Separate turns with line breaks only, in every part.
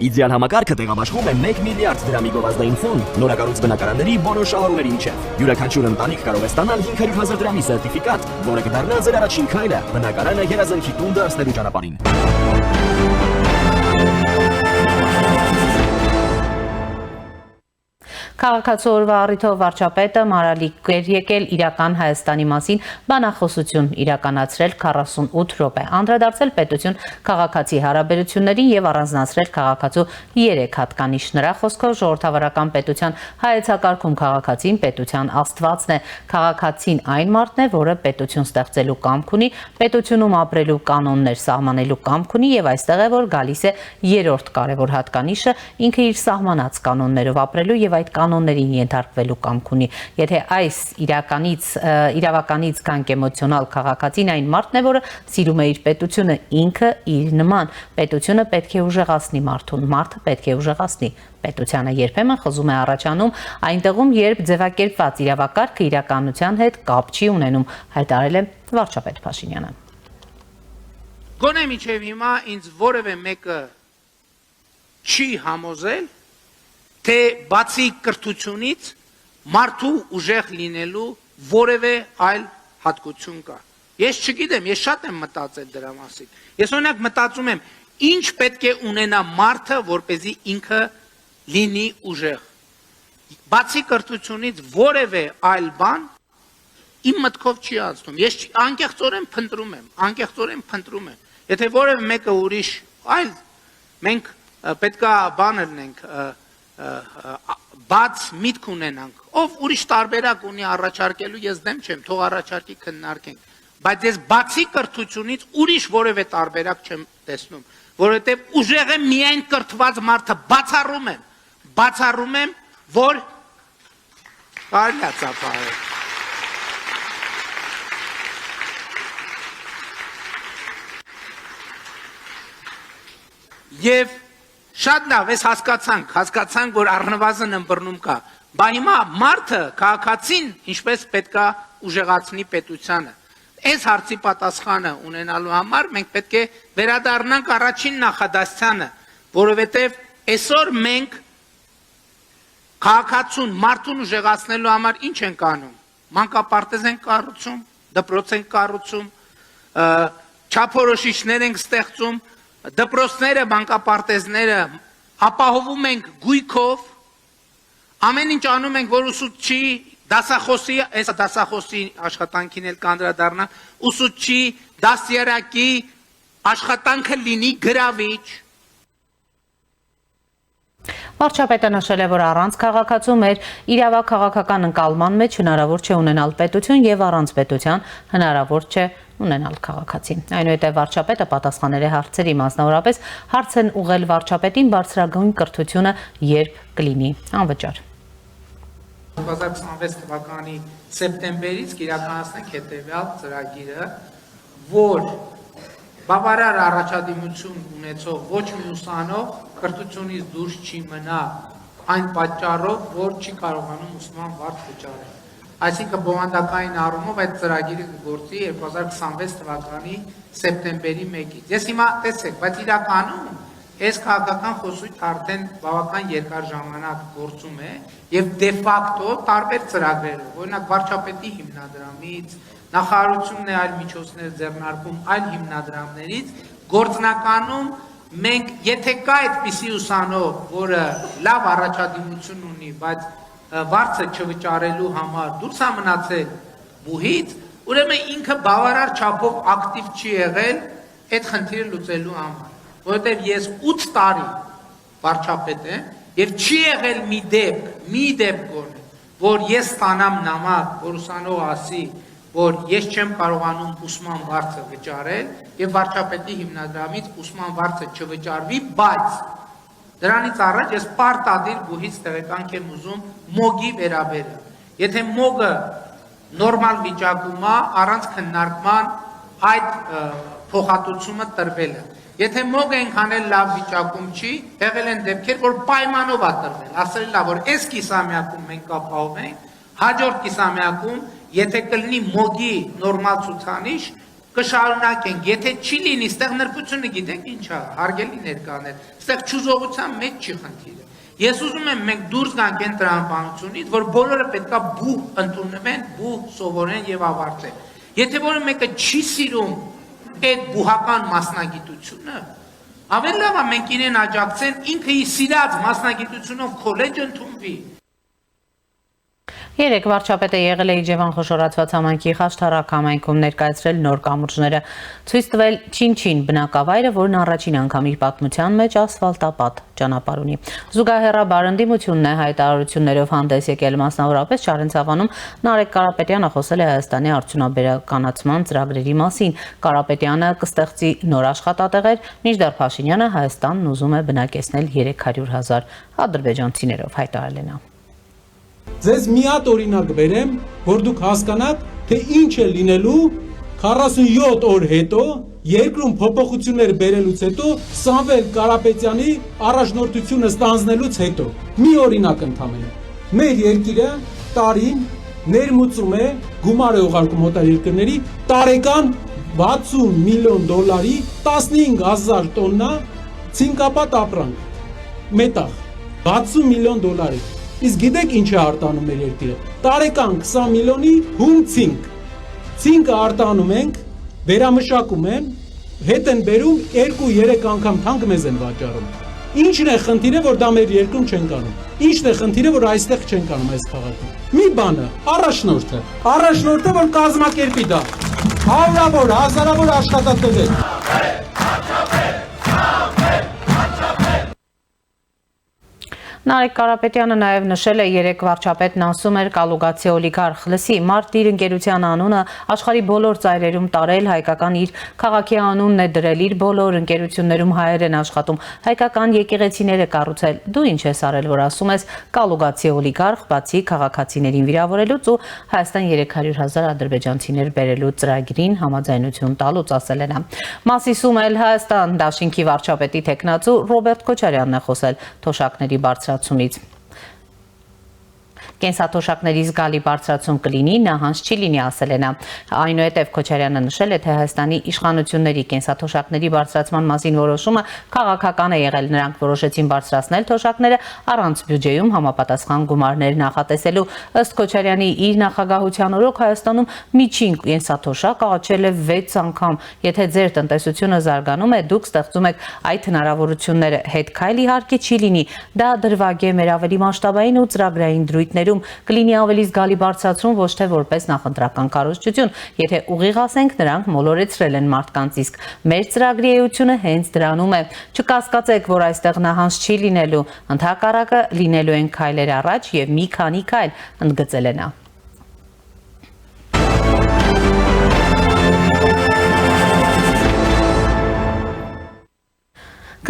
Իդեալ համակարգը տեղաբաշխում է 1 միլիարդ դրամի գովազդային ֆոնդ նորակառույց բնակարանների բոլոր շահառուների միջև։ Յուրաքանչյուր ընտանիք կարող է ստանալ 500,000 դրամի սերտիֆիկատ, որը կդառնա ձեր առաջին քայլը բնակարանը երազանքի տուն դարձնելու ճանապարհին։
Քաղաքացու օրվա առիթով վարչապետը Մարալիկ էր եկել իրական Հայաստանի մասին բանախոսություն իրականացրել 48 րոպե, անդրադարձել պետություն քաղաքացի հարաբերություններին եւ առանձնացրել քաղաքացու 3 հատկանիշ։ Նրա խոսքով ժողովրդավարական պետության հայեցակարգում քաղաքացին պետության աստվածն է, քաղաքացին այն մարդն է, որը պետություն ստեղծելու կամք ունի, պետությունում ապրելու կանոններ սահմանելու կամք ունի եւ այստեղ է, որ գալիս է երրորդ կարևոր հատկանիշը, ինքը իր սահմանած կանոններով ապրելու եւ այդ կանոններին ենթարկվելու կամք ունի։ Եթե այս իրավականից կյանք էմոցիոնալ քաղաքացին այն մարդն է, որը սիրում է իր պետությունը ինքը իր նման, պետությունը պետք է ուժեղացնի մարդուն, մարդը պետք է ուժեղացնի պետությանը, երբեմն խզում է առաջանում այնտեղում, երբ ձևակերպված իրավակարգը իրականության հետ կապ չի ունենում, հայտարարել է վարչապետ Փաշինյանը։
Գոնե մինչև հիմա ինձ որևէ մեկը չի համոզել, թե բացի կրթությունից մարդու ուժեղ լինելու որևէ այլ հատկություն կա։ Ես չգիտեմ, ես շատ եմ մտածել դրա մասին։ Ես օրինակ մտածում եմ, ինչ պետք է ունենա մարդը, որպեսզի ինքը լինի ուժեղ։ Բացի կրթությունից որևէ այլ բան իմ մտքով չի անցնում։ Ես անկեղծորեն փնտրում եմ։ Եթե որևէ մեկը ուրիշ այլ, մենք պետքա բան լինենք, բաց միտք ունենանք, ով ուրիշ տարբերակ ունի առաջարկելու, ես դեմ չեմ, թող առաջարկի քննարկենք, բայց ես բացի կրթությունից ուրիշ որևէ տարբերակ չեմ տեսնում, որովհետև ուժեղ է միայն կրթված մարդը, բացառում եմ, որ կարելի է ծափահարել։ Եվ շատ լավ, ես հասկացանք, որ առնվազն ըմբռնում կա, բա հիմա մարդը, քաղաքացին, ինչպես պետքա ուժեղացնի պետությանը։ Այս հարցի պատասխանը ունենալու համար մենք պետք է վերադառնանք առաջին նախադասությանը, որովհետև այսօր մենք քաղաքացուն, մարդուն ուժեղացնելու համար ինչ ենք անում։ Մանկապարտեզ ենք կառուցում, դպրոց ենք կառուցում, չափորոշիչներ ենք ստեղծում, դպրոցները, մանկապարտեզները ապահովում ենք գույքով, ամեն ինչ անում ենք, որ ուսուցչի, դասախոսի, այս դասախոսի աշխատանքին էլ կանդրադառնա, ուսուցչի, դաստիարակի աշխատանքը լինի գրավիչ։
Վարչապետը նշել է, որ առանց քաղաքացու մեր իրավաքաղաքական ընկալման մեջ հնարավոր չէ ունենալ պետություն եւ առանց պետության հնարավոր չէ ունենալ քաղաքացին։ Այնուհետև վարչապետը պատասխանել է հարցերի, մասնավորապես հարց են ուղղել վարչապետին բարձրագույն կրթությունը երբ կլինի անվճար։
2026 թվականի սեպտեմբերից կիրականացնենք հետևյալ ծրագիրը, որ բավարար առաջադիմություն ունեցող ոչ մի ուսանող կրթությունից դուրս չի մնա այն պատճառով, որ չի կարողանում ուսման վարձ վճարել։ Այսինքն բովանդակային առումով այդ ծրագիրը կգործի 2026 թվականի սեպտեմբերի 1-ից։ Ես հիմա տեսեք, բայց իրականում այս քաղաքական խոսույթը արդեն բավական երկար ժամանակ գործում է եւ դե ֆակտո տարբեր ծրագրերով, օրինակ վարչապետի հիմնադրամից, նախարարությունն է այլ միջոցներ ձեռնարկում այլ հիմնադրամներից, գործնականում մենք եթե կա այդպիսի ուսանող, որը լավ առաջադիմություն ունի, բայց վարձը չվճարելու համար դուրս է մնացել բուհից, ուրեմն ինքը բավարար չափով ակտիվ չի եղել այդ խնդիրը լուծելու համար, որովհետև ես 8 տարի վարչապետ եմ եւ չի եղել մի դեպք գոնե, որ ես ստանամ նամակ, որ ուսանող ասի, որ ես չեմ կարողանում ուսման վարձը վճարել եւ վարչապետի հիմնադրամից ուսման վարձը չվճարվի, բայց դրանից առաջ ես պարտադիր բուհից տեղեկանք եմ ուզում մոգի վերաբերել։ Եթե մոգը նորմալ վիճակում է, առանց քննարկման այդ փոխհատուցումը տրվել է։ Եթե մոգը այնքան լավ վիճակում չի, եղել են դեպքեր, որ պայմանով է տրվել, ասել է, որ այս կիսամյակում մենք ապահովենք, հաջորդ կիսամյակում եթե կլինի մոգի նորմալ ցուցանիշ, կշարունակենք, եթե չի լինի, ստեղ նրբությունը գիտեք ինչա, հարգելի ներկաներ, ստեղ չուզողության մեջ չի խնդիրը։ Ես ուզում եմ մենք դուրս գանք այն տրամաբանությունից, որ բոլորը պետքա բուհ ընդունվեն, բուհ սովորեն եւ ավարտեն։ Եթե որը մեկը չի սիրում այդ բուհական մասնագիտությունը, ավելի լավ է մենք իրեն աջակցեն, ինքը իր սիրած մասնագիտությունով քոլեջ ընդունվի։
Երեք վարչապետը եղել է Իջևան խոշորացված համայնքի Խաշթարակ համայնքում ներկայացրել նոր կամուրջները, ցույց տվել Չինչին բնակավայրը, որն առաջին անգամ իր պատմության մեջ ասֆալտապատ ճանապարհ ունի։ Զուգահեռաբար ընդդիմությունն է հայտարարություններով հանդես եկել, մասնավորապես Չարենցավանում Նարեկ Կարապետյանը խոսել է Հայաստանի արդյունաբերականացման ծրագրերի մասին։ Կարապետյանը կստեղծի նոր աշխատատեղեր, մինչդեռ Փաշինյանը Հայաստանն ուզում է բնակեցնել 300,000 ադրբեջանցիներով, հայտարարել է նա։
Ձեզ մի հատ օրինակ բերեմ, որ դուք հասկանաք, թե ինչ է լինելու 47 օր հետո, երկրում փոփոխություններ բերելուց հետո, Սամվել Կարապետյանի առաջնորդությունը ստանձնելուց հետո։ Մի օրինակ ընդհանրապես։ Մեր երկիրը տարին ներմուծում է գումար է ուղարկում օտարերկրների տարեկան $60 միլիոն 15,000 տոննա ցինկապատ ապրանք մետաղ $60 միլիոն։ Իսկ գիտեք ինչ է արտանում մեր երկիրը։ Տարեկան 20 միլիոնի հում ցինկ։ Ցինկը արտանում ենք, վերամշակում են, հետ են բերում 2-3 անգամ թանկ մեզ են վաճառում։ Ինչն է խնդիրը, որ դա մեր երկրում չենք անում։ Ինչն է խնդիրը, որ այստեղ չենք անում այս քաղաքում։ Մի բանը, առաջնորդը, որ կազմակերպի դա։ Հարյուրավոր, հազարավոր աշխատատեղեր։
Նարեկ Կարապետյանը նաև նշել է, երեք վարչապետն ասում էր կալուգացի օլիգարխ լսի, մարդ իր ընկերության անունը աշխարհի բոլոր ծայրերում տարել, հայկական իր քաղաքի անունն է դրել, իր բոլոր ընկերություններում հայեր են աշխատում, հայկական եկեղեցիներ է կառուցել, դու ինչ ես արել, որ ասում ես կալուգացի օլիգարխ, բացի քաղաքացիներին վիրավորելուց ու Հայաստան 300,000 ադրբեջանցիներ բերելու ծրագրին համաձայնություն տալուց, ասել է նա։ Մասիսում էլ Հայաստան դաշինքի վարչապետի թեկնածու Ռոբերտ Քոչարյանն է խոսել թոշակների բարձրացումից։ Կենսաթոշակների զգալի բարձրացում կլինի, նահանջ չի լինի, ասել է նա։ Այնուհետև Քոչարյանը նշել է, թե Հայաստանի իշխանությունների կենսաթոշակների բարձրացման մասին որոշումը քաղաքական է եղել, նրանք որոշեցին բարձրացնել թոշակները առանց բյուջեում համապատասխան գումարներ նախատեսելու։ Ըստ Քոչարյանի, իր նախագահության օրոք Հայաստանում միջին կենսաթոշակ աճել է 6 անգամ։ Եթե ձեր տնտեսությունը զարգանում է, դուք ստեղծում եք այդ հնարավորությունները, հետ քայլ իհարկե չի լինի, դա դրվագ է մեր ավելի մասշտաբային ու ծրագրային դրույթներում կլինի ավելի զգալի բարձրացում, ոչ թե որպես նախընտրական կառուցություն։ Եթե ուղիղ ասենք, նրանք մոլորեցրել են մարդկանց, իսկ մեր ծրագրի էությունը հենց դրանում է։ Չկասկածեք, որ այստեղ նահանջ չի լինելու, ընդհակառակը լինելու են քայլեր առաջ եւ մի քանի քայլ, ընդգծել է նա։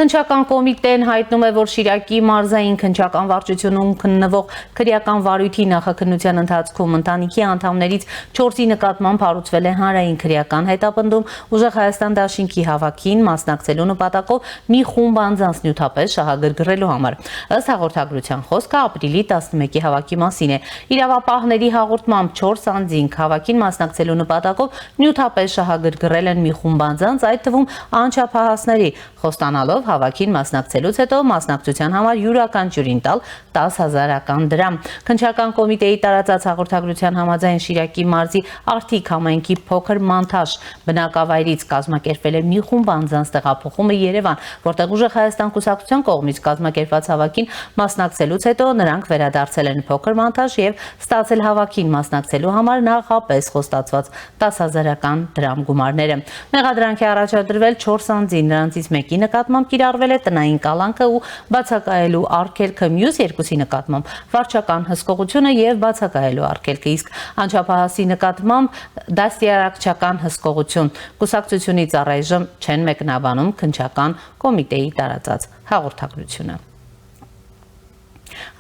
Քննչական կոմիտեն հայտնում է, որ Շիրակի մարզային քննչական վարչությունում քննվող քրեական վարույթի նախաքննության ընթացքում ընտանիքի անդամներից 4-ի նկատմամբ հարուցվել է հանրային քրեական հետապնդում, ուժեղ Հայաստան դաշինքի հավաքին մասնակցելու նպատակով մի խումբ անձանց նյութապես շահագրգռելու համար։ Ըստ հաղորդագրության խոսքը ապրիլի 11-ի հավաքի մասին է։ Իրավապահների հաղորդմամբ 4 անձինք հավաքին մասնակցելու նպատակով նյութապես շահագրգռել են մի խումբ անձանց, այդ թվում անչափահասների, խոստանալով հավաքին մասնակցելուց հետո մասնակցության համար յուրաքանչյուրին տալ 10,000 դրամ։ Քննչական կոմիտեի տարածած հաղորդագրության համաձայն Շիրակի մարզի Արթիկ համայնքի փոքր Մանթաշ բնակավայրից կազմակերպվել է մի խումբ անձանց տեղափոխումը Երևան, որտեղ ուժեղ Հայաստան կուսակցության կողմից կազմակերպված հավաքին մասնակցելուց հետո նրանք վերադարձել են փոքր Մանթաշ եւ ստացել հավաքին մասնակցելու համար նախապես խոստացված 10,000 դրամ գումարները։ Մեղադրանք է առաջադրվել 4 անձին, նրանցից մեկի նկատմամբ կիրառվել է տնային կալանքը ու բացակայելու արգելքը, մյուս երկուսի նկատմամբ վարչական հսկողությունը եւ բացակայելու արգելքը, իսկ անչափահասի նկատմամբ դաստիարակչական հսկողություն։ Կուսակցությունից առայժմ չեն մեկնաբանում քննչական կոմիտեի տարածած հաղորդագրությունը։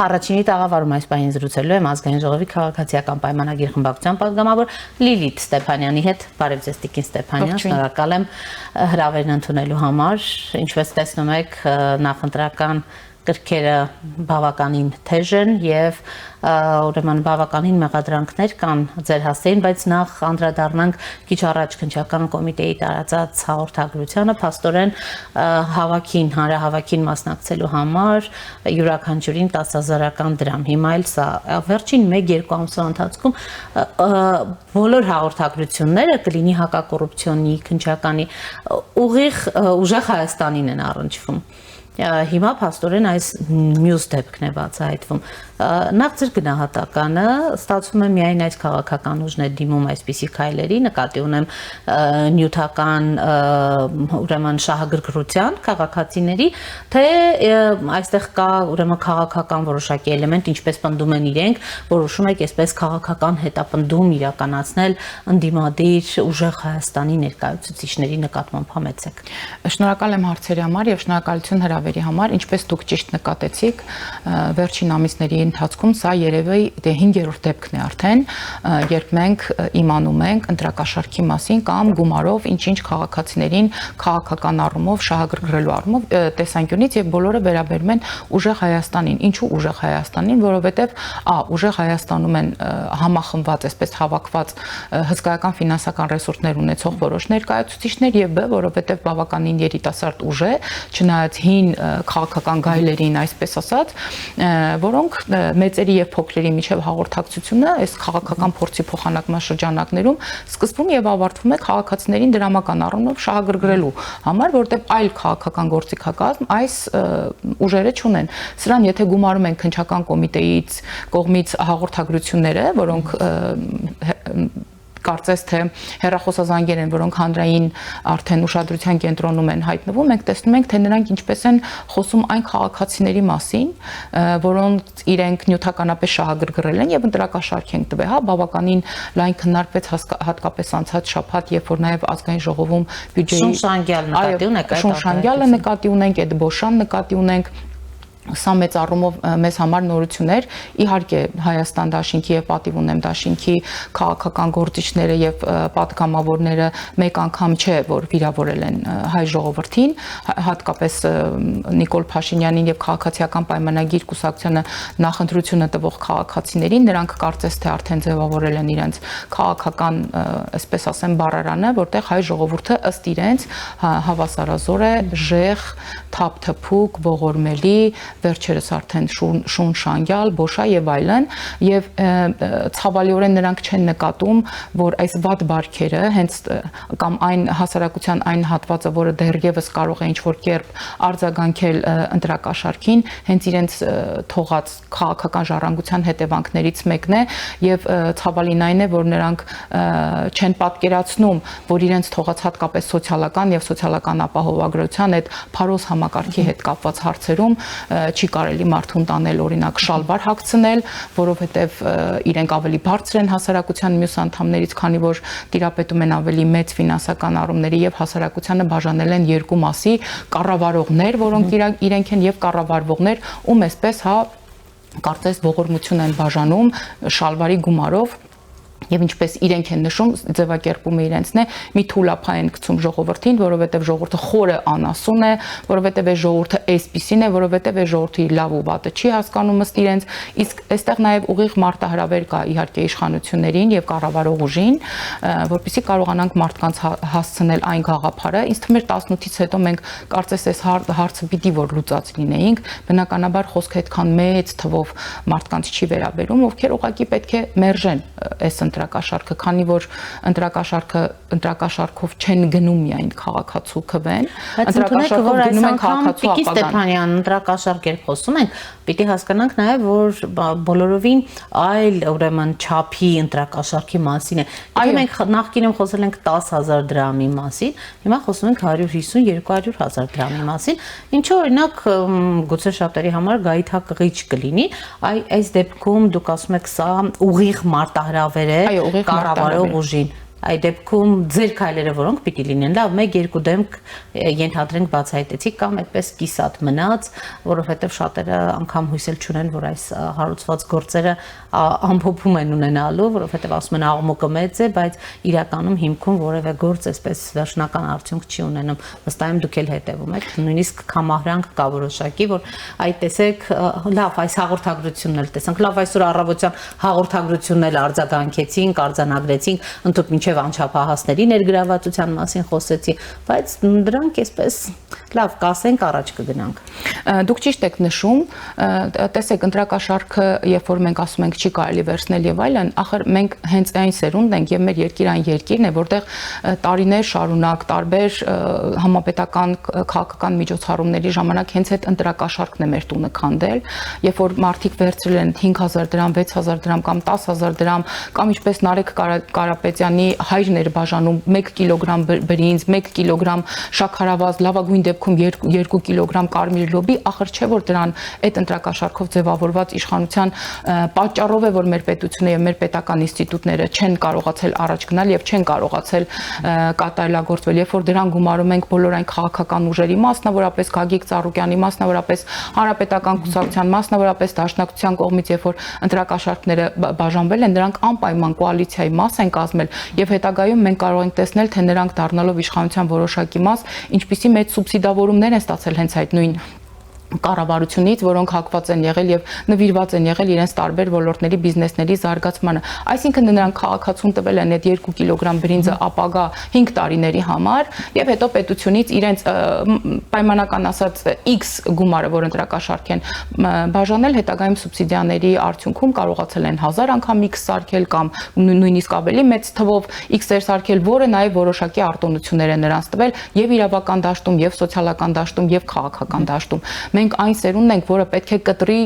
Առաջինի տաղավարում այս պահին զրուցելու եմ ազգային ժողովի քաղաքացիական պայմանագիր խմբակցության պատգամավոր Լիլիթ Ստեփանյանի հետ։ Բարև ձեզ, Տիկին Ստեփանյան, շնորհակալ եմ հրավերն ընդունելու համար։ Ինչպես տեսնում եք, նախընտրական կրքերը բավականին թեժ են եւ ուրեմն բավականին մեղադրանքներ կան ձեր հասցեին, բայց նախ անդրադառնանք քիչ առաջ քննչական կոմիտեի տարածած հաղորդագրությանը, փաստորեն հանրահավաքին մասնակցելու համար յուրաքանչյուրին 10,000 դրամ։ Հիմա էլ սա վերջին 1-2 ամսվա ընթացքում բոլոր հաղորդագրությունները կլինի հակակոռուպցիոնի քննչականի ուղիղ ուժեղ Հայաստանին են առնչվում։ Հիմա փաստորեն այս մյուս դեպքն է բացահայտվում։ Նախ ձեր գնահատականը ստացվում է միայն այս քաղաքական ուժն է դիմում այսպիսի քայլերի, նկատի ունեմ նյութական ուրեմն շահագրգռության քաղաքացիների, թե այստեղ կա ուրեմն քաղաքական որոշակի էլեմենտ, ինչպես պնդում են իրենք, որոշում եք այսպես քաղաքական հետապնդում իրականացնել ընդդիմադիր ուժեղ Հայաստանի ներկայացուցիչների նկատմամբ համեցեք։
Շնորհակալ եմ հարցերի համար եւ շնորհակալություն հրավերի համար, ինչպես դուք ճիշտ նկատեցիք, վերջին ամիսների ընթացքում սա երևի 5-րդ դեպքն է արդեն, երբ մենք իմանում ենք ընտրակաշառքի մասին կամ գումարով ինչ-ինչ քաղաքացիներին քաղաքական առումով շահագրգռելու առումով տեսանկյունից եւ բոլորը վերաբերում են ուժեղ Հայաստանին։ Ինչու ուժեղ Հայաստանին, որովհետեւ ուժեղ Հայաստանում են համախմբված, այսպես հավաքված հսկայական ֆինանսական ռեսուրսներ ունեցող որոշ ներկայացուցիչներ եւ բ, որովհետեւ բավականին երիտասարդ ուժ է, չնայած հին քաղաքական գայլերին, այսպես ասած, որոնք մեծերի եւ փոքրերի միջև հաղորդակցությունը այս քաղաքական փորձի փոխանակման շրջանակներում սկսվում եւ ավարտվում է քաղաքացիներին դրամական առումով շահագրգռելու համար, որտեղ այլ քաղաքական գործիքակազմ այս ուժերը չունեն։ Սրան եթե գումարում են քննչական կոմիտեից կողմից հաղորդագրությունները, որոնք կարծես թե հեռախոսազանգեր են, որոնք հանրային արդեն ուշադրության կենտրոնում են հայտնվում, մենք տեսնում ենք, թե նրանք ինչպես են խոսում այն քաղաքացիների մասին, որոնց իրենք նյութականապես շահագրգռել են եւ ընտրակաշառք են տվել, բավականին լայն քննարկվեց հատկապես անցած շաբաթ, երբ որ նաեւ ազգային ժողովում բյուջեի Շունշանգյալը նկատի ունենք, այդ Բոշան նկատի ունենք, Սա մեծ առումով մեզ համար նորություն էր, իհարկե Հայաստան դաշինքի եւ պատիվ ունեմ դաշինքի քաղաքական գործիչները եւ պատգամավորները մեկ անգամ չէ, որ վիրավորել են հայ ժողովրդին, հատկապես Նիկոլ Փաշինյանին եւ քաղաքացիական պայմանագիր կուսակցությանը նախընտրությունը տվող քաղաքացիներին, նրանք կարծես թե արդեն ձևավորել են իրենց քաղաքական, այսպես ասեմ, բառարանը, որտեղ հայ ժողովուրդը ըստ իրենց հավասարազոր է, ժեղ, թափթփուկ, ողորմելի, վերջերս արդեն Շունշանգյալ, Բոշա եւ այլն, եւ ցավալիորեն նրանք չեն նկատում, որ այս վատ բարքերը հենց կամ այն հասարակության այն հատվածը, որը դեռևս կարող է ինչ-որ կերպ արձագանքել ընտրակաշառքին, հենց իրենց թողած քաղաքական ժառանգության հետևանքներից մեկն է, եւ ցավալին այն է, որ նրանք չեն պատկերացնում, որ իրենց թողած հատկապես սոցիալական եւ սոցիալական ապահովագրության այդ փարոս համակարգի հետ կապված հարցերում չի կարելի մարդուն տանել օրինակ շալվար հագցնել, որովհետև իրենք ավելի բարձր են հասարակության մյուս անդամներից, քանի որ տիրապետում են ավելի մեծ ֆինանսական առումների եւ հասարակությանը բաժանել են երկու մասի՝ կառավարողներ, որոնք իրենք են, եւ կառավարվողներ, ում այսպես կարծես ողորմություն են բաժանում շալվարի գումարով Եվ ինչպես իրենք են նշում, ձևակերպումը իրենցն է, մի թուլափա են գցում ժողովրդին, որովհետև ժողովուրդը խորը անասուն է, որովհետև այս ժողովուրդը այսպիսին է, որովհետև այս ժողովրդի լավ ու վատը չի հասկանում ըստ իրենց, իսկ այստեղ նաև ուղիղ մարտահրավեր կա իհարկե իշխանություններին եւ կառավարող ուժին, որպեսզի կարողանանք մարդկանց հասցնել այն գաղափարը, ինձ թվում է 18-ից հետո մենք կարծես այս հարցը պիտի որ լուծած լինեինք, բնականաբար խոսքը այդքան մեծ թվով մարդկանց չի վերաբերում, ովքեր ուղղակի պետք է մերժեն այս ընտրակաշառքը, քանի որ ընտրակաշառքով չեն գնում միայն քաղաքացու քվեն, ընտրակաշառքով գնում են քաղաքացու ապագան։
Ստեփանյան, ընտրակաշառք երբ խոսում ենք, պիտի հասկանանք նաև, որ բոլորովին այլ ուրեմն չափի ընտրակաշառքի մասին է։ Եթե մենք նախկինում խոսել ենք 10,000 դրամի մասին, հիմա խոսում ենք 150-200,000 դրամի մասին, ինչը օրինակ գուցե շատերի համար գայթակղիչ կլինի, այս դեպքում դուք ասում եք սա ուղիղ մարտահրավեր է կառավարող ուժին։ Այդ դեպքում ձեր քայլերը որոնք պիտի լինեն, լավ, 1-2 դեմք ենթադրենք բացահայտեցիք կամ այդպես կիսատ մնաց, որովհետև շատերը անգամ հույսել չունեն, որ այս հարուցված գործերը ամփոփում են ունենալու, որովհետև ասում են աղմուկը մեծ է, բայց իրականում հիմքում որևէ գործ այսպես վերջնական արդյունք չի ունենում։ Վստահ եմ դուք էլ հետևում եք, նույնիսկ կամահրանք կա որոշակի, որ այդ տեսեք, լավ, այս հաղորդագրությունն էլ տեսանք, լավ, այսօր առավոտյան հաղորդագրությունն էլ արձագանքեցինք, արձանագրեցինք, ընդհանուր մինչև անչափահասների ներգրավվածության մասին խոսեցի, բայց դրանք այսպես լավ կասենք առաջ կգնանք։
Դուք ճիշտ եք նշում, տեսեք ընտրակաշարքը, երբ որ մենք ասում ենք չի կարելի վերցնել եւ այլն, ախր մենք հենց այն սերունդն ենք եւ մեր երկիր այն երկիրն է, որտեղ տարիներ շարունակ տարբեր համապետական քաղաքական միջոցառումների ժամանակ հենց այդ ընտրակաշարքն է մեր տունը քանդել, երբ որ մարդիկ վերցրել են 5000 դրամ, 6000 դրամ կամ 10000 դրամ կամ ինչպես Նարեկ Կարապետյանի հայրն էր բաժանում 1 կիլոգրամ բրինձ, 1 կիլոգրամ շաքարավազ, լավագույն դեպքում 2 կիլոգրամ կարմիր լոբի, ախր չէ որ դրան այդ ընտրակաշարքով ձևավորված իշխանության պատճառով է որ մեր պետությունը եւ մեր պետական ինստիտուտները չեն կարողացել առաջ գնալ եւ չեն կարողացել կատարելագործվել, երբ որ դրան գումարում ենք բոլոր այն քաղաքական ուժերի, մասնավորապես Գագիկ Ծառուկյանի, մասնավորապես Հանրապետական կուսակցության, մասնավորապես Դաշնակցության կողմից, երբ որ ընտրակաշարքները բաժանվել են, նրանք անպայման կոալիցիայի մաս են կազմել եւ հետագայում մենք կարող ենք տեսնել, թե նրանք դառնալով իշխանության որոշակի մաս, ինչպիսի մեծ սուբսիդավորումներ են ստացել հենց այդ նույն կառավարությունից, որոնք հակված են եղել եւ նվիրված են եղել իրենց տարբեր ոլորտների բիզնեսների զարգացմանը։ Այսինքն նրանք քաղաքացուն տվել են այդ 2 կիլոգրամ բրինձը ապագա 5 տարիների համար եւ հետո պետությունից իրենց պայմանական ասած X գումարը, որ ընտրակաշարք են բաժանել, հետագայում սուբսիդիաների արդյունքում կարողացել են 1000 անգամ X սարքել կամ նույնիսկ ավելի մեծ թվով X-եր սարքել, որը նաեւ որոշակի արտոնություններ են նրանց տվել եւ իրավական դաշտում եւ սոցիալական դաշտում եւ քաղաքական դաշտում։ Մենք այն սերունդն ենք, որը պետք է կտրի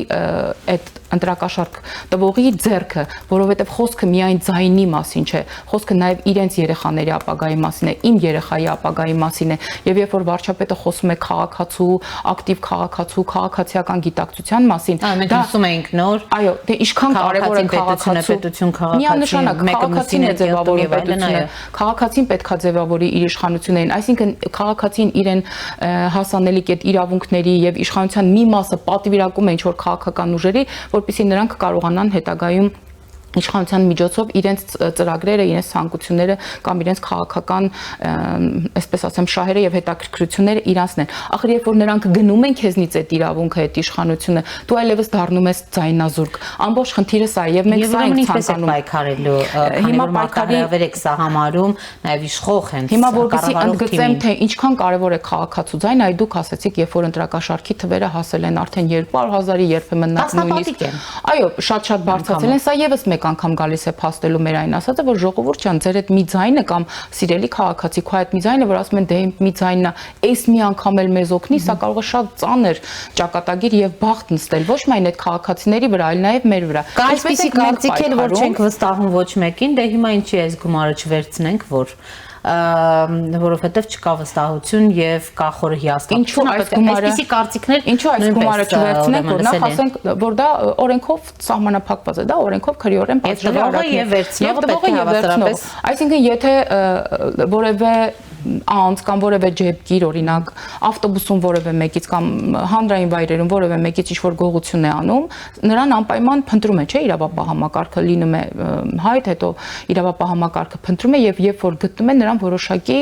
այդ ընտրակաշարք տվողի ձեռքը, որովհետև խոսքը միայն ձայնի մասին չէ, խոսքը նաև իրենց երեխաների ապագայի մասին է, իմ երեխայի ապագայի մասին է, եւ երբ որ վարչապետը խոսում է քաղաքացու, ակտիվ քաղաքացու, քաղաքացիական գիտակցության մասին,
մենք ասում ենք նոր,
այո, դե ինչքան կարևոր է
պետություն,
միանշանակ քաղաքացին է ձևավորում պետությունը, քաղաքացին պետքա ձևավորի իր իշխանություններին, այսինքն քաղաքացին իրեն հասանելիք այդ իրավունքների եւ իշխանության մի մասը պատվիրակում է ինչ-որ քաղաքական ուժերի, որպեսզի նրանք կարողանան հետագայում իշխանության միջոցով իրենց ծրագրերը, իրենց ցանկությունները կամ իրենց քաղաքական, այսպես ասեմ, շահերը եւ հետաքրքրությունները իրանցնեն։ Ախր երբ որ նրանք գնում են քեզնից այդ իրավունքը, այդ իշխանությունը, դու այլևս դառնում ես ձայնազուրկ։ Ամբողջ խնդիրը սա է եւ մենք սա ենք ցանկանում
պայքարելու, հիմա պայքարավեր եք սա համարում, նաեւ իշխող են։
Հիմա որպեսզի ընդգծեմ, թե ինչքան կարեւոր է քաղաքացու ձայնը, այ դուք ասացիք, երբ որ ընտրակաշարքի թվերը հասել են արդեն 200,000-ի, երբեմն նույնիսկ այո, շատ բարձրացել են, սա եւս մեկ անգամ գալիս է փաստելու մեր այն ասածը, որ ժողովուրդ ջան, ձեր այդ մի ձայնը կամ սիրելի քաղաքացի, քո այդ մի ձայնը, որ ասում են դե մի ձայնն է, այս մի անգամ էլ մեզ օգնի, սա կարող է շատ ծանր ճակատագիր եւ բախտ նստել ոչ միայն այդ քաղաքացիների վրա, այլ նաեւ մեր վրա։
Կա այսպիսի կարծիք էլ, որ չենք վստահում ոչ մեկին, դե հիմա ինչի այս գումարը չվերցնենք, որ որովհետև չկա վստահություն եւ կա խորը հիասթափություն, այսպիսի կարծիքներ
ինչու այս գումարը չվերցնենք, որ նախ ասենք, որ դա օրենքով սահմանափակված է, դա օրենքով քրեորեն պատժելի
եւ վերցնողը
հավասարապես, այսինքն եթե որևէ անց կամ որևէ ջեբգիր, օրինակ ավտոբուսում որևէ մեկից կամ հանրային վայրերում որևէ մեկից ինչ-որ գողություն է անում, նրան անպայման փնտրում է, չէ՞, իրավապահ համակարգը լինում է հայտ, հետո իրավապահ համակարգը փնտրում է եւ երբ որ գտնում է, նրան որոշակի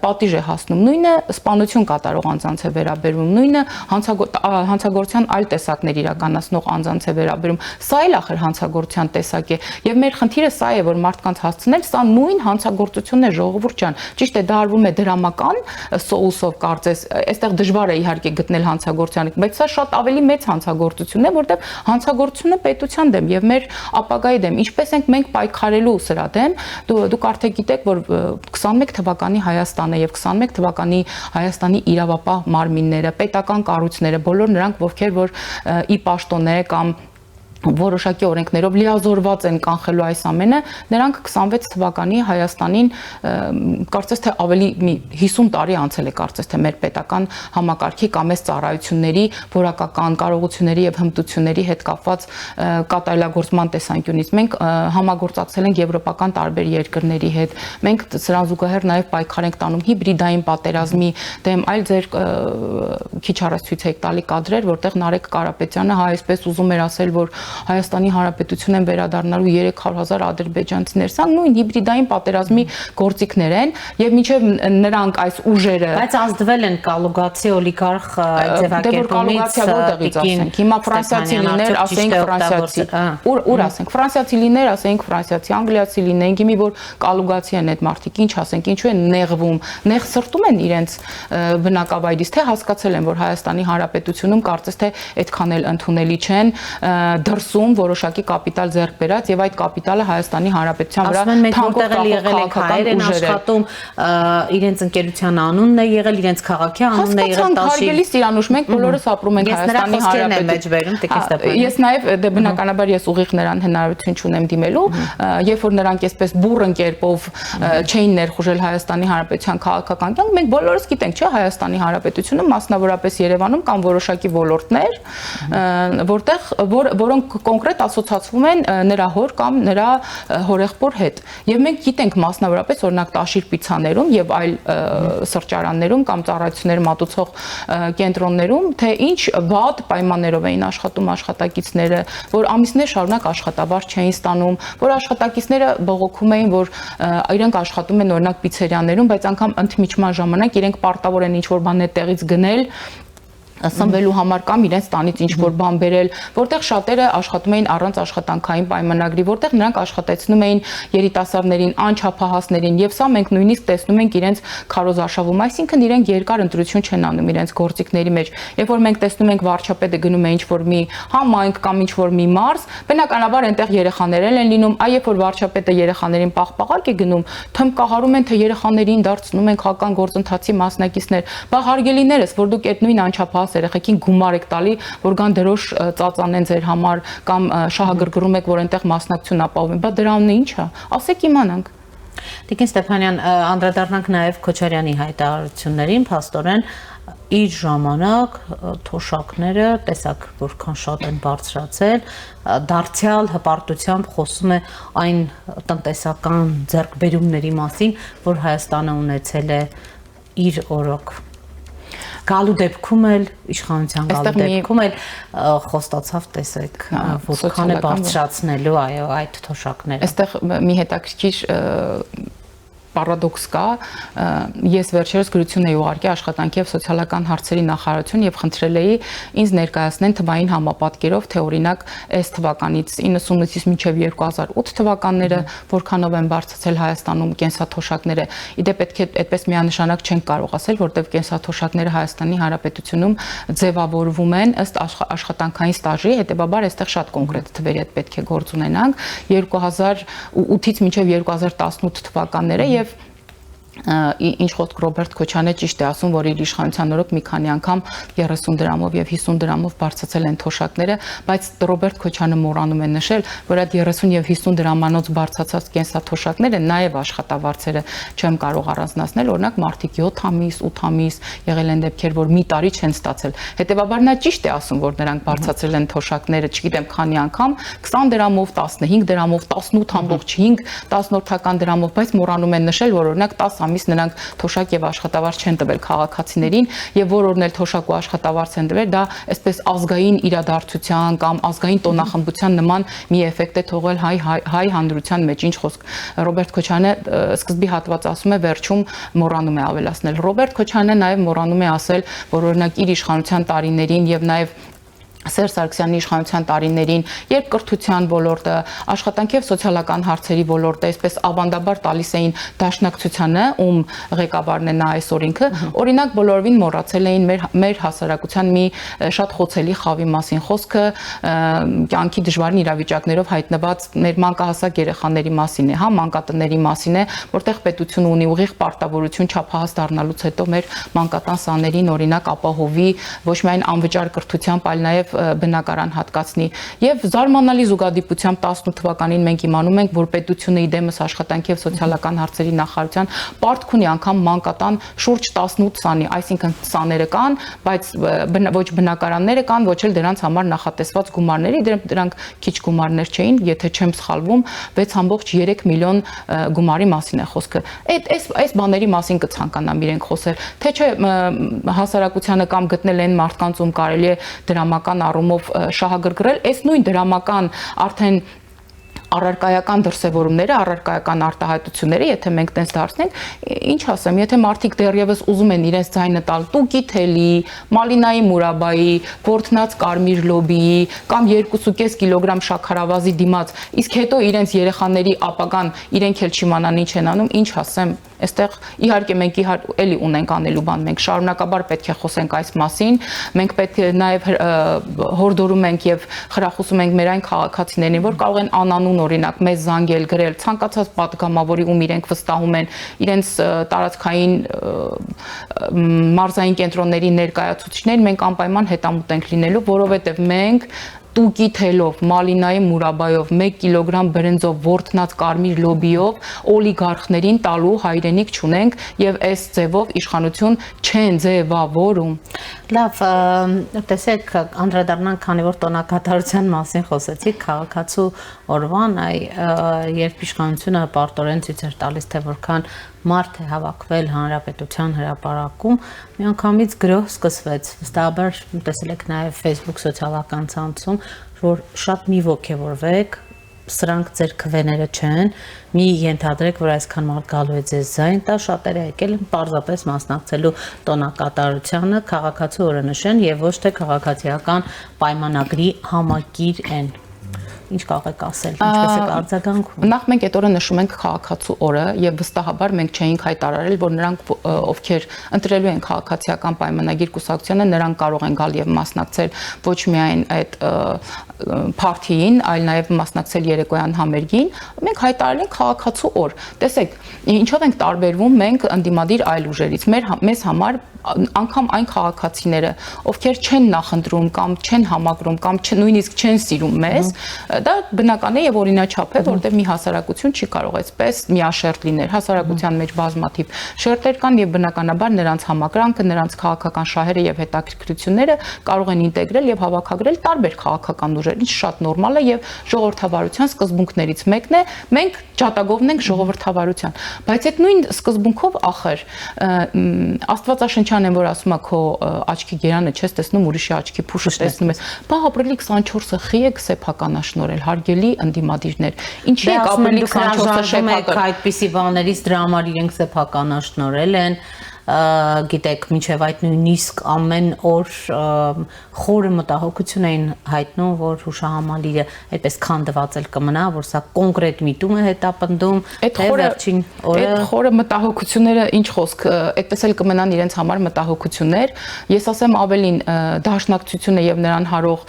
պատիժ է հասնում։ Նույնը սպանություն կատարող անձանց է վերաբերվում, նույնը հանցագործության այլ տեսակներ իրականացնող անձանց է վերաբերում։ Սա էլ ախր հանցագործության տեսակ է եւ մեր խնդիրը սա է, որ մարդկանց հասցնել սա նույն հանցագործությունն է, ժողովուրդ ջան, ճիշտ է, դա է դրամական սոուսով կարծես, այստեղ դժվար է իհարկե գտնել հանցագործության, բայց սա շատ ավելի մեծ հանցագործություն է, որտեղ հանցագործությունը պետության դեմ եւ մեր ապագայի դեմ, ինչպես ենք մենք պայքարելու սրա դեմ, դուք արդեն գիտեք, որ 21 թվականի Հայաստանը եւ 21 թվականի Հայաստանի իրավապահ մարմինները, պետական կառույցները, բոլոր նրանք, ովքեր որ ի պաշտոն է կամ որոշակի օրենքներով լիազորված են կանխելու այս ամենը, նրանք 26 թվականի Հայաստանին կարծես թե ավելի մի 50 տարի անցել է կարծես թե մեր պետական համակարգի կամ այս ծառայությունների որակական կարողությունների եւ հմտությունների հետ կապված կատարելագործման տեսանկյունից մենք համագործակցել ենք եվրոպական տարբեր երկրների հետ, մենք սրան զուգահեռ նաեւ պայքար ենք տանում հիբրիդային պատերազմի դեմ, այլ ձեր քիչ առաջ ցույց եք տալի կադրեր, որտեղ Նարեկ Կարապետյանը այսպես ուզում էր ասել, որ Հայաստանի Հանրապետություն են վերադառնալու 300,000 ադրբեջանցիներ, սա նույն հիբրիդային պատերազմի գործիքներ են եւ մինչեւ նրանք այս ուժերը
բայց ազդվել են կալուգացի օլիգարխ ձևակերպումից
որտեղից ասենք հիմա ֆրանսիացի լիներ, ասենք ֆրանսիացի, ուր ասենք ֆրանսիացի լիներ, ասենք ֆրանսիացի, անգլիացի լինեն, գիմի որ կալուգացի են այդ մարդիկ, ինչ ասենք, ինչու են նեղվում, նեղ սրտում են իրենց բնակավայրից, թե հասկացել են, որ Հայաստանի Հանրապետությունում կարծես թե այդքան էլ ընդունելի չեն դրսում որոշակի կապիտալ ձեռք բերած եւ այդ կապիտալը Հայաստանի Հանրապետության վրա
թանկորտեղ եղել է հայեր են աշխատում, իրենց ընկերության անունն է եղել, իրենց քաղաքի անունն է եղել 10-ին։
Հարգելի Սիրանուշ, մենք բոլորս ապրում ենք Հայաստանի Հանրապետությունում։ Ես նաեւ բնականաբար ես ուղիղ նրան հնարավորություն չունեմ դիմելու, երբ որ նրանք այսպես բուրըն կերպով չէին ներխուժել Հայաստանի Հանրապետության քաղաքական կյանք, մենք բոլորս գիտենք, չէ, Հայաստանի Հանրապետությունում, մասնավորապես Երևանում կան որոշակի ոլորտներ, որոնք կոնկրետ ասոցացվում են նրա հոր կամ նրա հորեղբոր հետ։ Եվ մենք գիտենք մասնավորապես օրինակ Տաշիր պիցաներում եւ այլ սրճարաններում կամ ծառայություններ մատուցող կենտրոններում, թե ինչ վատ պայմաններով էին աշխատում աշխատակիցները, որ ամիսներ շարունակ աշխատավարձ չէին ստանում, որ աշխատակիցները բողոքում էին, որ իրենք աշխատում են օրինակ պիցերիաներում, բայց անգամ ընդմիջման ժամանակ իրենք պարտավոր են ինչ-որ բան այդտեղից գնել սնվելու համար կամ իրենց տանից ինչ-որ բան բերել, որտեղ շատերը աշխատում էին առանց աշխատանքային պայմանագրի, որտեղ նրանք աշխատեցնում էին երիտասարդներին, անչափահասներին, եւ սա մենք նույնիսկ տեսնում ենք իրենց քարոզարշավում, այսինքն իրենք երկար ընտրություն չեն անում իրենց գործիքների մեջ։ Երբ որ մենք տեսնում ենք վարչապետը գնում է ինչ-որ մի համայնք կամ ինչ-որ մի մարզ, բնականաբար այնտեղ երեխաներ են լինում, այ երբ որ վարչապետը երեխաներին պաղպաղակ է գնում, թմբկահարում են, թե երեխաներին դարձնում են քաղաքական գործընթացի մասնակիցներ, բա հարգելիներս, որ դուք այդ նույն անչափահաս երեխեքին գումար եք տալի, որ գան դրոշ ծածանեն ձեր համար կամ շահագրգռում եք, որ այնտեղ մասնակցություն ապահովեն, բա դրա անունը ի՞նչ է, ասեք իմանանք։
Տիկին Ստեփանյան, անդրադառնանք նաև Քոչարյանի հայտարարություններին, փաստորեն իր ժամանակ թոշակները, տեսակ որքան շատ են բարձրացել, դարձյալ հպարտությամբ խոսում է այն տնտեսական ձեռքբերումների մասին, որ Հայաստանը ունեցել է իր օրոք։ Գալու դեպքում էլ իշխանության գալու դեպքում էլ խոստացավ, տեսեք, որքան է բարձրացնելու այդ թոշակները։
Այստեղ մի հետաքրքիր պարադոքս կա, ես վերջերս գրություն էի ուղարկի աշխատանքի եւ սոցիալական հարցերի նախարարություն եւ խնդրել էի ինձ ներկայացնեն թվային համապատկերով, թե օրինակ այս թվականից 98-ից մինչեւ 2008 թվականները որքանով են բարձրացել Հայաստանում կենսաթոշակները։ Իդեպ պետք է այդպես միանշանակ չենք կարող ասել, որտեղ կենսաթոշակները Հայաստանի Հանրապետությունում ձևավորվում են ըստ աշխատանքային ստաժի, հետեւաբար այստեղ շատ կոնկրետ թվերի հետ պետք է գործ ունենանք 2008-ից մինչեւ 2018 թվականները եւ ինչ խոսք Ռոբերտ Քոչարյանը ճիշտ է ասում, որ իր իշխանության օրոք մի քանի անգամ 30 դրամով եւ 50 դրամով բարձրացել են թոշակները, բայց Ռոբերտ Քոչարյանը մոռանում է նշել, որ այդ 30 եւ 50 դրամանոց բարձրացած կենսաթոշակները նաեւ աշխատավարձերը չեմ կարող առանձնացնել, օրինակ մարդիկ 7 ամիս, 8 ամիս եղել են դեպքեր, որ մի տարի չեն ստացել։ Հետեւաբար նա ճիշտ է ասում, որ նրանք բարձրացրել են թոշակները, չգիտեմ քանի անգամ, 20 դրամով, 15 դրամով, 18.5, 10 դրամով, բայց մոռանում են նշել, որ օրինակ 10 ամիս նրանք թոշակ եւ աշխատավարձ չեն տվել քաղաքացիներին եւ որ օրն էլ թոշակ ու աշխատավարձ են տվել, դա այսպես ազգային իրադարձության կամ ազգային տոնախմբության նման մի էֆեկտ է թողել հայ հանրության մեջ, ինչ խոսք Ռոբերտ Քոչարյանը սկզբի հատված ասում է, վերջում մոռանում է ավելացնել։ Ռոբերտ Քոչարյանը նաեւ մոռանում է ասել, որ օրինակ իր իշխանության տարիներին եւ նաեւ Սերժ Սարգսյանի իշխանության տարիներին, երբ կրթության ոլորտը, աշխատանքի եւ սոցիալական հարցերի ոլորտը այսպես ավանդաբար տալիս էին դաշնակցությանը, ում ղեկավարն է նա այսօր ինքը, օրինակ բոլորովին մոռացել էին մեր հասարակության մի շատ խոցելի խավի մասին, խոսքը կյանքի դժվարին իրավիճակներով հայտնված մեր մանկահասակ երեխաների մասին է, հա, մանկատների մասին է, որտեղ պետությունը ունի ուղիղ պարտավորություն չափահաս դառնալուց հետո մեր մանկատան սաներին օրինակ ապահովի ոչ միայն անվճար կրթությամբ, այլ նաեւ բնակարան հատկացնի եւ զարմանալի զուգադիպությամբ 18 թվականին մենք իմանում ենք, որ պետությունը իդեմս աշխատանքի եւ սոցիալական հարցերի նախարարության պարտք ունի անգամ մանկատան շուրջ 18 սանի, այսինքն սաները կան, բայց ոչ բնակարանները կան, ոչ էլ դրանց համար նախատեսված գումարների, դրանք քիչ գումարներ չէին, եթե չեմ սխալվում, 6.3 միլիոն գումարի մասին է խոսքը։ Այս բաների մասին կցանկանամ իրենք խոսել, թե չէ հասարակությանը կամ գտնել են մարդկանց ում կարելի է դրամական առումով շահագրգռել, այս նույն դրամական արդեն առարկայական դրսևորումները, առարկայական արտահայտությունները, եթե մենք տենց դարձնենք, ինչ ասեմ, եթե մարդիկ դեռևս ուզում են իրենց ձայնը տալ Տուկի թելի, Մալինայի Մուրաբայի, Որտնած Կարմիր լոբիի կամ 2.5 կիլոգրամ շաքարավազի դիմաց, իսկ հետո իրենց երեխաների ապագան իրենք էլ չիմանան ինչ են անում, ինչ ասեմ, այստեղ իհարկե մենք էլի ունենք անելու բան, մենք շարունակաբար պետք է խոսենք այս մասին, մենք պետք է նաև հորդորում ենք եւ խրախուսում ենք մեր այն քաղաքացիներին, որ կարող են անանուն օրինակ մեզ զանգել, գրել ցանկացած պատգամավորի ում իրենք վստահում են իրենց տարածքային մարզային կենտրոնների ներկայացուցիչներ, մենք անպայման հետամուտ ենք լինելու, որովհետեւ մենք Տուկի թելով, Մալինայի Մուրաբայով, 1 կիլոգրամ բրենձով, Որտնած Կարմիր լոբիով օլիգարխներին տալու հայրենիք չունենք եւ այս ձևով իշխանություն չեն ձևավորում։
Լավ, տեսեք, անդրադառնանք, քանի որ տոնակատարության մասին խոսեցիք, քաղաքացու օրվան, երբ իշխանությունը պարտորեն ցույց էր տալիս, թե որքան մարդ է հավաքվել հանրապետության հրապարակում, միանգամից գրոհ սկսվեց, վստահաբար տեսել եք նաև Facebook սոցիալական ցանցում, որ շատ մի ոգևորվեք, սրանք ձեր քվեները չեն, մի ենթադրեք, որ այսքան մարդ գալու է ձեզ ձայն տա, շատերը եկել են պարզապես մասնակցելու տոնակատարությանը, քաղաքացու օրը նշեն եւ ոչ թե քաղաքացիական պայմանագրի համակիր են։ Ինչ կարող եք ասել, ինչպես եք արձագանքում։
Նախ մենք այդ օրը նշում ենք քաղաքացու օրը եւ վստահաբար մենք չէինք հայտարարել, որ նրանք ովքեր ընտրելու են քաղաքացիական պայմանագիր կուսակցությանը, նրանք կարող են գալ եւ մասնակցել ոչ միայն այդ փարթիին, այլ նաեւ մասնակցել երեկոյան համերգին։ Մենք հայտարարել ենք քաղաքացու օր։ Տեսեք, ինչով ենք տարբերվում մենք ընդդիմադիր այլ ուժերից։ Մեզ համար անգամ այն քաղաքացիները, ովքեր չեն նախընտրում կամ չեն համակրում կամ նույնիսկ չեն սիրում մեզ, դա բնական է եւ օրինաչափ է, որտեղ մի հասարակություն չի կարող այսպես միաշերտ լինել։ Հասարակության մեջ բազմաթիվ շերտեր կան եւ բնականաբար նրանց համակրանքը, նրանց քաղաքական շահերը եւ հետաքրքրությունները կարող են ինտեգրել եւ հավաքագրել տարբեր քաղաքական ուժեր, ինչ շատ նորմալ է եւ ժողովրդավարության սկզբունքներից մեկն է։ Մենք ջատագովն ենք ժողովրդավարության, բայց այդ նույն սկզբունքով ախր Աստվածաշնչյան են, որ ասում է քո աչքի գերանը չես տեսնում, ուրիշի աչքի փուշը տեսնում ես։ Բա ապրիլի 24-ը խի եք սեփականաշնորել, հարգելի ընդդիմադիրներ։ Ինչի եք ապրիլի 24-ը շեփական
այդպիսի բաներից դրա համար իրենք սեփականաշնորել են, գիտեք, մինչև այդ նույնիսկ ամեն օր խորը մտահոգություն էին հայտնում, որ հուշահամալիրը այդպես քանդված էլ կմնա, որ սա կոնկրետ միտում է հետապնդում, թե վերջին օրը
այդ խորը մտահոգությունները ինչ խոսք, այդպես էլ կմնան իրենց համար մտահոգություններ։ Ես ասեմ ավելին, դաշնակցությունը եւ նրան հարող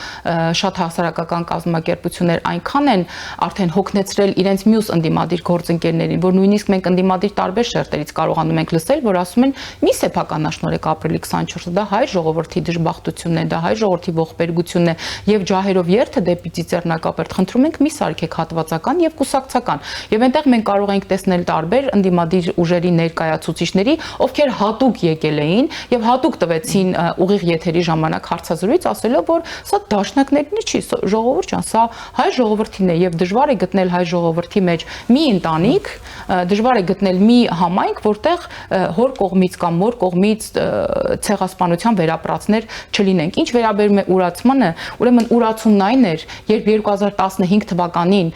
շատ հասարակական կազմակերպություններ այնքան են արդեն հոգնեցրել իրենց մյուս ընդդիմադիր գործընկերներին, որ նույնիսկ մենք ընդդիմադիր տարբեր շերտերից կարողանում ենք լսել, որ ասում են մի սեփականաշնորհեք ապրիլի 24-ը, դա հայ ժողովրդի դժբախտությունն է, դա հայ ժողովրդի ողբերգությունն է եւ ջահերով երթը դեպի Ծիծեռնակապերտ խնդրում ենք մի սարքեք հատվածական եւ կուսակցական։ Եվ այնտեղ մենք կարող ենք տեսնել տարբեր ընդդիմադիր ուժերի ներկայացուցիչների, ովքեր հատուկ եկել էին եւ հատուկ տվեցին ուղիղ եթերի ժամանակ հարցազրույց, ասելով, որ սա դաշնակներն չի, ժողովուրդ ջան, սա հայ ժողովրդին է եւ դժվար է գտնել հայ ժողովրդի մեջ մի ընտանիք, դժվար է գտնել մի համայնք, որտեղ հոր կողմից կամ մոր կողմից ցեղասպանության վերապրածներ չլինենք։ Ինչ վերաբերում է ուրացմանը, ուրեմն ուրացումն այն էր, երբ 2015 թվականին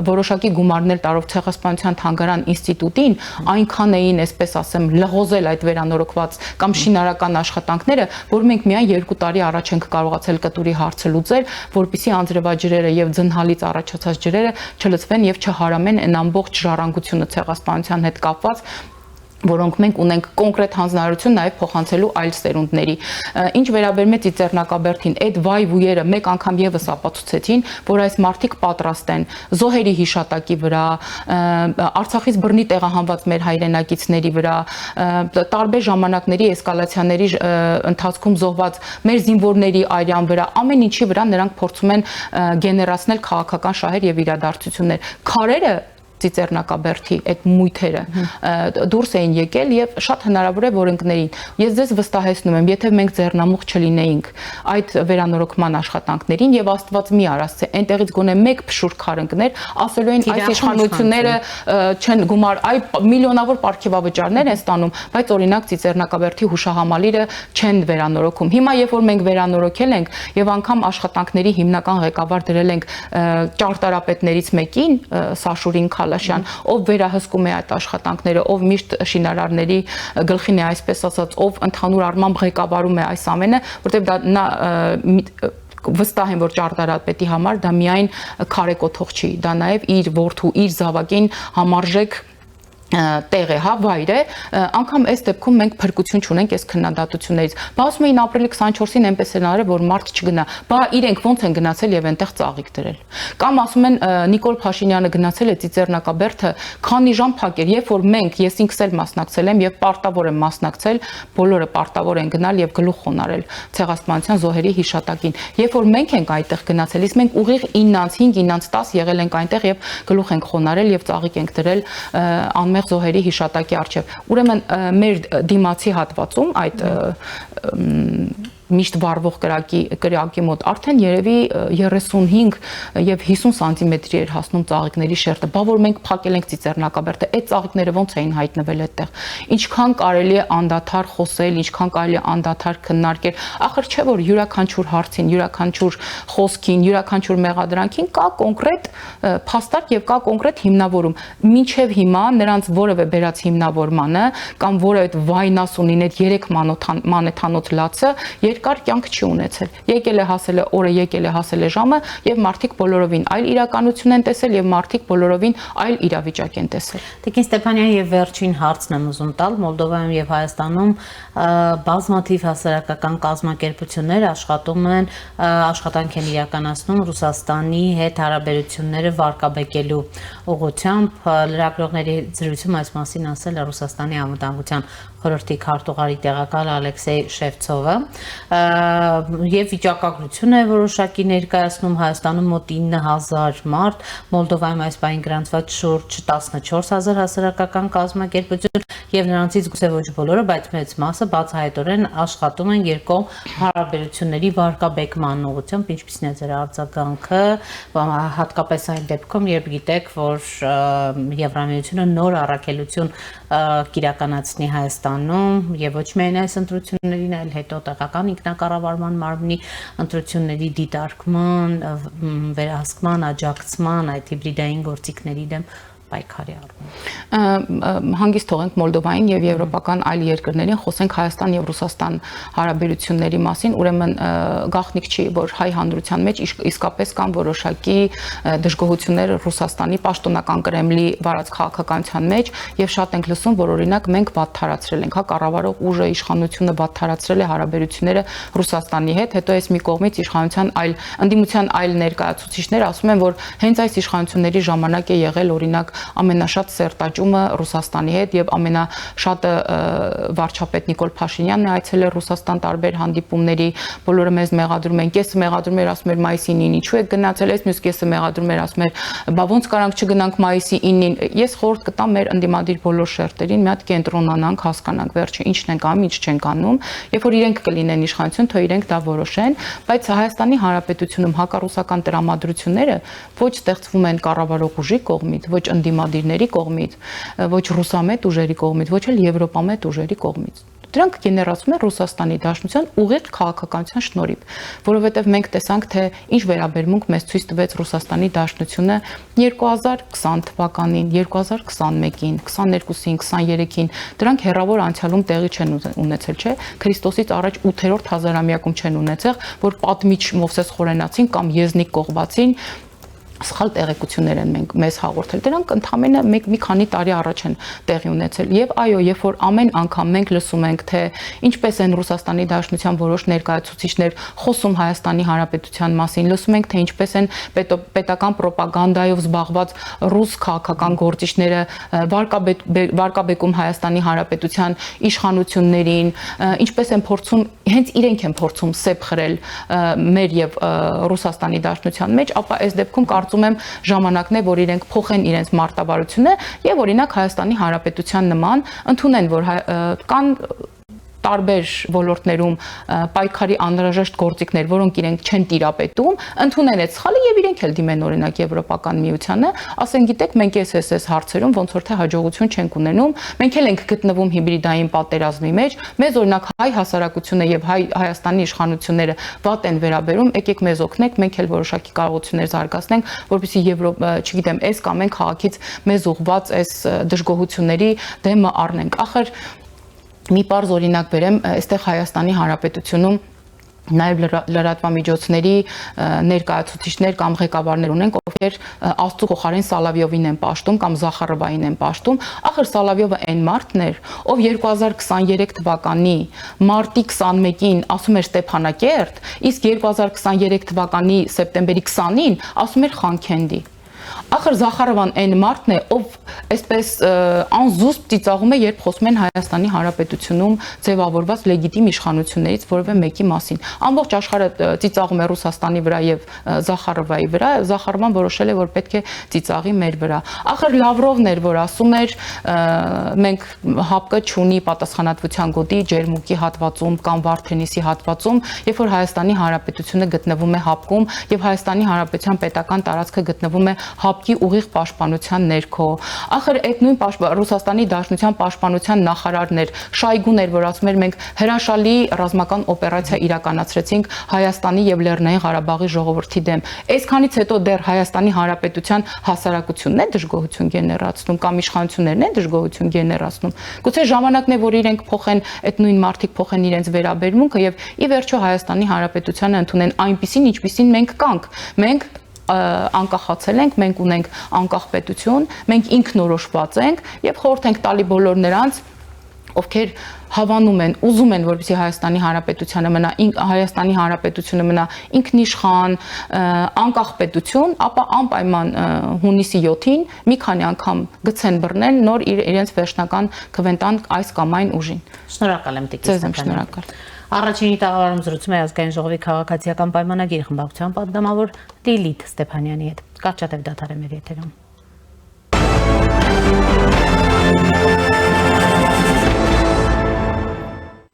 որոշակի գումարներ տարով ցեղասպանության թանգարան ինստիտուտին այնքան էին, այսպես ասեմ, լղոզել այդ վերանորոգված կամ շինարական աշխատանքները, որ մենք միայն 2 տարի առաջ ենք կարողացել կտուրի հարցը լուծել, որպիսի անձրևաջրերը եւ ձնհալից առաջացած ջրերը չլցվեն եւ չհարամեն այն ամբողջ ժառանգությունը ցեղասպանության հետ կապված որոնք մենք ունենք կոնկրետ հանձնարարություն նաև փոխանցելու այլ սերունդների։ Ինչ վերաբերում է Ծիծեռնակաբերդին, այդ վայ-վույերը մեկ անգամ եւս ապացուցեցին, որ այս մարդիկ պատրաստ են զոհերի հիշատակի վրա, Արցախից բռնի տեղահանված մեր հայրենակիցների վրա, տարբեր ժամանակների էսկալացիաների ընթացքում զոհված մեր զինվորների արյան վրա, ամեն ինչի վրա նրանք փորձում են գեներացնել քաղաքական շահեր եւ իրադարձություններ։ Քարերը Ծիծեռնակաբերդի այդ մույթերը դուրս էին եկել եւ շատ հնարավոր է որ ընկներին։ Ես ձեզ վստահեցնում եմ, եթե մենք ձեռնամուխ չլինեինք այդ վերանորոգման աշխատանքներին եւ Աստված մի արասցե, այնտեղից գոնե մեկ փշուր քար ընկներ, ասելու են այս իշխանությունները չեն գումար, այ միլիոնավոր պարգևավճարներ են ստանում, բայց օրինակ Ծիծեռնակաբերդի հուշահամալիրը չեն վերանորոգում։ Հիմա երբ որ մենք վերանորոգել ենք եւ անգամ աշխատանքների հիմնական ղեկավար դրել ենք ճարտարապետներից մեկին, Սաշուրին ով վերահսկում է այդ աշխատանքները, ով միշտ շինարարների գլխին է այսպես ասած, ով ընդհանուր առմամբ ղեկավարում է այս ամենը, որտեղ դա նա վստահ եմ, որ ճարտարապետի համար դա միայն քարեկոթող չի, դա նաև իր որդու, իր զավակին համարժեք տեղ է, հա, վայր է, անգամ այս դեպքում մենք փրկություն չունենք այս քննադատություններից։ Բա ասում էին ապրիլի 24-ին այնպես են արել, որ մարդ չգնա։ Բա իրենք ոնց են գնացել եւ այնտեղ ծաղիկ դրել։ Կամ ասում են Նիկոլ Փաշինյանը գնացել է Ծիծեռնակաբերդը, քանի ժամ փակեր, երբ որ մենք, ես ինքս էլ մասնակցել եմ եւ պարտավոր եմ մասնակցել, բոլորը պարտավոր են գնալ եւ գլուխ խոնարել ցեղասպանության զոհերի հիշատակին։ Երբ որ մենք ենք այդտեղ գնացել, իսկ մենք ուղիղ 9-ից 5, 9-ից 10 եղել ենք այնտեղ եւ գլուխ ենք խոնարել եւ ծաղիկ ենք դրել անմեղ զոհերի հիշատակի առջև։ Ուրեմն մեր դիմացի հատվածում այդ միշտ վառվող կրակի մոտ արդեն երևի 35 եւ 50 սանտիմետրի էր հասնում ծաղիկների շերտը։ Բա որ մենք փակել ենք Ծիծեռնակաբերդը, այդ ծաղիկները ոնց էին հայտնվել այդտեղ։ Ինչքան կարելի է անդադար խոսել, ինչքան կարելի է անդադար քննարկել։ Ախր չէ որ յուրաքանչյուր հարցին, յուրաքանչյուր խոսքին, յուրաքանչյուր մեղադրանքին կա կոնկրետ փաստարկ եւ կա կոնկրետ հիմնավորում։ Մինչեւ հիմա նրանց որևէ բերած հիմնավորմանը կամ որը այդ վայնասունին այդ 3 մանեթանոց լացը երկար կյանք չի ունեցել։ Եկել է հասել է օրը, եկել է հասել է ժամը եւ մարդիկ բոլորովին այլ իրականություն են տեսել եւ մարդիկ բոլորովին այլ իրավիճակ են տեսել։
Տիկին Ստեփանյան, եւ վերջին հարցն եմ ուզում տալ, Մոլդովայում եւ Հայաստանում բազմաթիվ հասարակական կազմակերպություններ աշխատում են, աշխատանք են իրականացնում Ռուսաստանի հետ հարաբերությունները վարկաբեկելու ուղղությամբ։ Լրագրողների զրույցում այս մասին ասել է Ռուսաստանի անվտանգության խորհրդի քարտուղարի տեղակալ Ալեքսեյ Շևցովը եւ վիճակագրություն է որոշակի ներկայացնում Հայաստանում մոտ 9000 մարդ, Մոլդովայում այս բային գրանցված շուրջ 14000 հասարակական կազմակերպություն եւ նրանցից գուցե ոչ բոլորը, բայց մեծ մասը բացահայտորեն աշխատում են երկկողմ հարաբերությունների վարկաբեկման ուղղությամբ, ինչպիսին է ձեր արձագանքը, հատկապես այն դեպքում, երբ գիտեք, որ Եվրամիությունը նոր առաքելություն կիրականացնի Հայաստանում եւ ոչ միայն այս ընտրություններին, այլ հետո տեղական ինքնակառավարման մարմնի ընտրությունների դիտարկման, վերահսկման, աջակցման, այդ հիբրիդային գործիքների դեմ պայքարի առումով։
Հանգիստ թողենք Մոլդովային եւ եվրոպական այլ երկրներին, խոսենք Հայաստան եւ Ռուսաստան հարաբերությունների մասին, ուրեմն գաղտնիք չի, որ հայ հանրության մեջ իսկապես կան որոշակի դժգոհություններ Ռուսաստանի պաշտոնական Կրեմլի վարած քաղաքականության մեջ եւ շատ ենք լսում, որ օրինակ մենք վատթարացրել ենք, հա, կառավարող ուժը, իշխանությունը վատթարացրել է հարաբերությունները Ռուսաստանի հետ, հետո այս մի կողմից իշխանության այլ ընդդիմության այլ ներկայացուցիչներ ասում են, որ հենց այս իշխանությունների ժամանակ է եղել օրինակ ամենաշատ սերտաճումը Ռուսաստանի հետ եւ ամենաշատը վարչապետ Նիկոլ Փաշինյանն է այցելել Ռուսաստան տարբեր հանդիպումների, բոլորը մեզ մեղադրում են, կեսը մեղադրում էր, ասում էր մայիսի 9-ին ինչու եք գնացել, այս մյուս կեսը մեղադրում էր, ասում էր բա ոնց կարանք չգնանք մայիսի 9-ին։ Ես խորհուրդ կտամ մեր ընդդիմադիր բոլոր շերտերին մի հատ կենտրոնանանք, հասկանանք վերջը ինչն ենք անում, ինչ չենք անում, երբ որ իրենք կլինեն իշխանություն, թող իրենք դա որոշեն, բայց Հայաստանի Հանրապետությունում հակառուսական տրամադրությունները ոչ ստեղծվում են կառավարող ուժի կողմից, ոչ ընդդիմադիրների կողմից, ոչ ռուսամետ ուժերի կողմից, ոչ էլ եվրոպամետ ուժերի կողմից։ Դրանք գեներացվում են Ռուսաստանի Դաշնության ուղիղ քաղաքականության շնորհիվ, որովհետև մենք տեսանք, թե ինչ վերաբերմունք մեզ ցույց տվեց Ռուսաստանի Դաշնությունը 2020 թվականին, 2021-ին, 22-ին, 23-ին, դրանք հեռավոր անցյալում տեղի չեն ունեցել, չէ՞, Քրիստոսից առաջ 8-րդ հազարամյակում չեն ունեցել, որ պատմիչ Մովսես Խորենացին կամ Եզնիկ Կողբացին սխալ տեղեկություններ են մեզ հաղորդել։ Դրանք ընդհանրապես մի քանի տարի առաջ են տեղի ունեցել։ Եվ այո, երբ որ ամեն անգամ մենք լսում ենք, թե ինչպես են Ռուսաստանի Դաշնության որոշ ներկայացուցիչներ խոսում Հայաստանի Հանրապետության մասին, լսում ենք, թե ինչպես են պետական ռոպագանդայով զբաղված ռուս քաղաքական գործիչները վարկաբեկում Հայաստանի Հանրապետության իշխանություններին, ինչպես են փորձում, հենց իրենք են փորձում սեպ խրել մեր եւ Ռուսաստանի Դաշնության մեջ, ապա այս դեպքում կարծում եմ ժամանակն է, որ իրենք փոխեն իրենց մարտավարությունը եւ օրինակ Հայաստանի Հանրապետության նման ընդունեն, որ կան տարբեր ոլորտներում պայքարի անհրաժեշտ գործիքներ, որոնք իրենք չեն տիրապետում, ընդունեն այդ սխալը եւ իրենք էլ դիմեն օրինակ Եվրոպական միությանը, ասեն գիտեք, մենք այս հարցերում ոնց որ թե հաջողություն չենք ունենում, մենք էլ ենք գտնվում հիբրիդային պատերազմի մեջ, մեզ օրինակ հայ հասարակությունը եւ Հայաստանի իշխանությունները վատ են վերաբերում, եկեք մեզ օգնեք, մենք էլ որոշակի կարողություններ զարգացնենք, որպեսզի չգիտեմ, այս կամ այն քաղաքից մեզ ուղված այս դժգոհությունների դեմը առնենք։ Ախր մի պարզ օրինակ բերեմ, այստեղ Հայաստանի Հանրապետությունում նաև լրատվամիջոցների ներկայացուցիչներ կամ ղեկավարներ ունենք, ովքեր Աստծո փոխարեն Սալավյովին են պաշտում կամ Զախարովային են պաշտում։ Ախր Սալավյովը այն մարդն էր, ով 2023 թվականի մարտի 21-ին ասում էր Ստեփանակերտ, իսկ 2023 թվականի սեպտեմբերի 20-ին ասում էր Խանքենդի։ Ախր Զախարովան այն մարդն է, ով այսպես անզուսպ ծիծաղում է, երբ խոսում են Հայաստանի Հանրապետությունում ձևավորված լեգիտիմ իշխանություններից որևէ մեկի մասին։ Ամբողջ աշխարհը ծիծաղում է Ռուսաստանի վրա եւ Զախարովայի վրա, Զախարովան որոշել է, որ պետք է ծիծաղի մեր վրա։ Ախր Լավրովն էր, որ ասում էր մենք ՀԱՊԿ չունի պատասխանատվության գոտի Ջերմուկի հատվածում կամ Վարդենիսի հատվածում, երբ որ Հայաստանի Հանրապետությունը գտնվում է ՀԱՊԿ-ում եւ Հայաստանի Հանրապետության պետական տարածքը գտնվում է ՀԱՊԿ-ի ուղիղ պաշտպանության ներքո։ Ախր այդ նույն Ռուսաստանի Դաշնության պաշտպանության նախարարն էր, Շայգուն էր, որ ասում էր մենք հրաշալի ռազմական օպերացիա իրականացրեցինք Հայաստանի եւ Լեռնային Ղարաբաղի ժողովրդի դեմ։ Այսքանից հետո դեռ Հայաստանի Հանրապետության հասարակությունն է դժգոհություն գեներացնում կամ իշխանություններն են դժգոհություն գեներացնում։ Գուցե ժամանակն է, որ իրենք փոխեն, այդ նույն մարդիկ փոխեն իրենց վերաբերմունքը եւ ի վերջո Հայաստանի Հանրապետությանը ընդունեն այնպիսին, ինչպիսին մենք կանք։ Մենք անկախացել ենք, մենք ունենք անկախ պետություն, մենք ինքնորոշված ենք եւ խորհուրդ ենք տալի բոլոր նրանց, ովքեր հավանում են, ուզում են, որպեսզի Հայաստանի Հանրապետությունը մնա ինքնիշխան, անկախ պետություն, ապա անպայման հունիսի 7-ին մի քանի անգամ գցեն բռնել, նոր իրենց վերջնական քվեն այս կամ այն ուժին։
Շնորհակալ եմ Տիկի Ստեփանյան։
Շնորհակալ։
Առաջինի տաղավարում զրուցում է Ազգային ժողովի քաղաքացիական պայմանագիր խմբակցության պատգամավոր Լիլիթ Ստեփանյանի հետ։ Կարճատև դադար է մեր եթերում։